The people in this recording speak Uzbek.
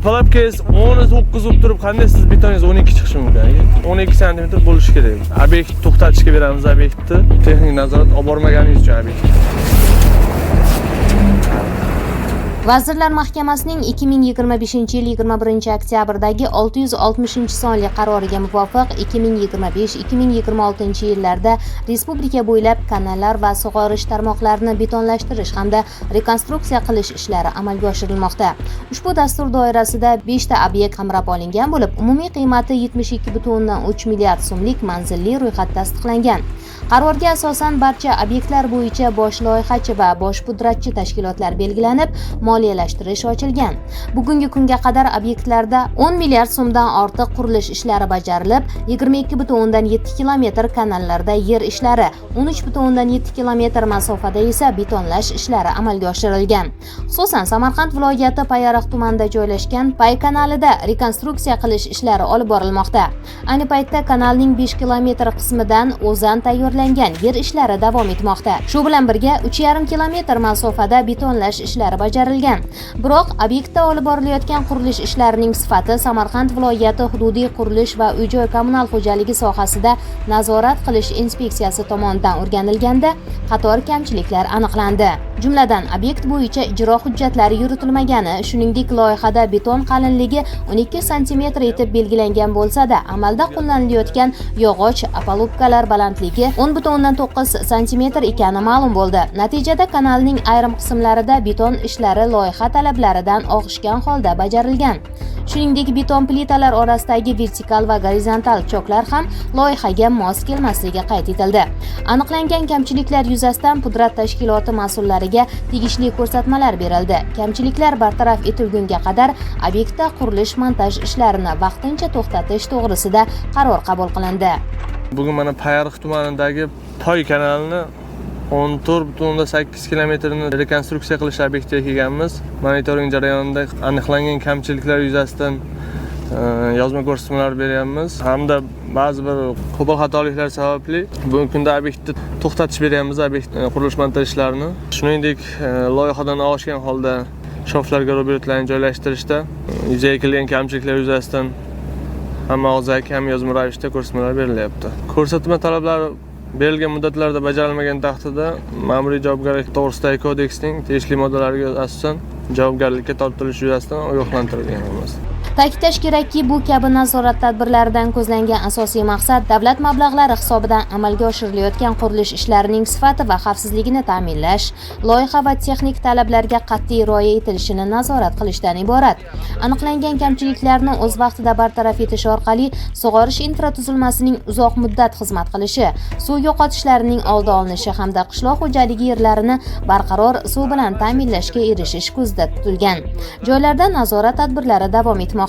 Apalabkes 19 bo'lib turib, qanday siz betoningiz 12 chiqishi mumkin? 12 sm bo'lishi kerak. Obyekt to'xtatishga beramiz obyektni. Texnik nazorat olib bormaganingiz uchun obyekt. Vazirlar Mahkamasining 2025-yil 21-oktyabrdagi 660-sonli qaroriga muvofiq 2025-2026 yillarda respublika bo'ylab kanallar va sug'orish tarmoqlarini betonlashtirish hamda rekonstruksiya qilish ishlari amalga oshirilmoqda. Ushbu dastur doirasida 5 ta obyekt qamrab olingan bo'lib, umumiy qiymati 72,3 milliard so'mlik manzilli ro'yxat tasdiqlangan. Qarorga asosan barcha obyektlar bo'yicha bosh loyihachi va bosh pudratchi tashkilotlar belgilanib, moliyalashtirish ochilgan. Bugungi kunga qadar obyektlarda 10 milliard so'mdan ortiq qurilish ishlari bajarilib, 22,7 kilometr kanallarda yer ishlari, 13,7 kilometr masofada esa betonlash ishlari amalga oshirilgan. Xususan, Samarqand viloyati Payariq tumanida joylashgan Pay kanalida rekonstruksiya qilish ishlari olib borilmoqda. Ayni paytda kanalning 5 kilometr qismidan o'zan tayyorlangan yer ishlari davom etmoqda. Shu bilan birga 3,5 kilometr masofada betonlash ishlari bajarilgan. Biroq obyektda olib borilayotgan qurilish ishlarining sifati Samarqand viloyati hududiy qurilish va uy-joy kommunal xo'jaligi sohasida nazorat qilish inspeksiyasi tomonidan o'rganilganda qator kamchiliklar aniqlandi. Jumladan, obyekt bo'yicha ijro hujjatlari yuritilmagani, shuningdek loyihada beton qalinligi 12 sm etib belgilangan bo'lsa-da, amalda qo'llanilayotgan yog'och apalubkalar balandligi 10,9 sm ekani ma'lum bo'ldi. Natijada kanalning ayrim qismlarida beton ishlari loyiha talablaridan og'ishgan holda bajarilgan. Shuningdek, beton plitalar orasidagi vertikal va gorizontal choklar ham loyihaga mos kelmasligi qayd etildi. Aniqlangan kamchiliklar yuzasidan pudrat tashkiloti mas'ullariga tegishli ko'rsatmalar berildi. Kamchiliklar bartaraf etilgunga qadar obyektda qurilish-montaj ishlarini vaqtincha to'xtatish to'g'risida qaror qabul qilindi. Bugun mana Payariq tumanidagi Poy kanalini 14,8 kilometrni rekonstruksiya qilish obyektiga kelganmiz. Monitoring jarayonida aniqlangan kamchiliklar yuzasidan yozma ko'rsatmalar beryapmiz hamda ba'zi bir qo'pol xatoliklar sababli bugungi kunda obyektni to'xtatish beryapmiz, obyekt qurilish montaj ishlarini. Shuningdek, loyihadan og'ishgan holda shoflarga robotlarni joylashtirishda yuzaga kelgan kamchiliklar yuzasidan hamma og'zaki ham yozma ravishda ko'rsatmalar berilyapti. Ko'rsatma talablari berilgan muddatlarda bajarilmagan taqdirda ma'muriy javobgarlik to'g'risidagi kodeksning tegishli moddalariga asosan javobgarlikka tortilish yuzasidan ogohlantirilgan emas. Ta'kidlash kerakki, bu kabi nazorat tadbirlaridan ko'zlangan asosiy maqsad davlat mablag'lari hisobidan amalga oshirilayotgan qurilish ishlarining sifati va xavfsizligini ta'minlash, loyiha va texnik talablarga qat'iy rioya etilishini nazorat qilishdan iborat. Aniqlangan kamchiliklarni o'z vaqtida bartaraf etish orqali sug'orish infratuzilmasining uzoq muddat xizmat qilishi, suv yo'qotishlarining oldi olinishi hamda qishloq xo'jaligi yerlarini barqaror suv bilan ta'minlashga erishish ko'zda tutilgan. Joylarda nazorat tadbirlari davom etmoqda.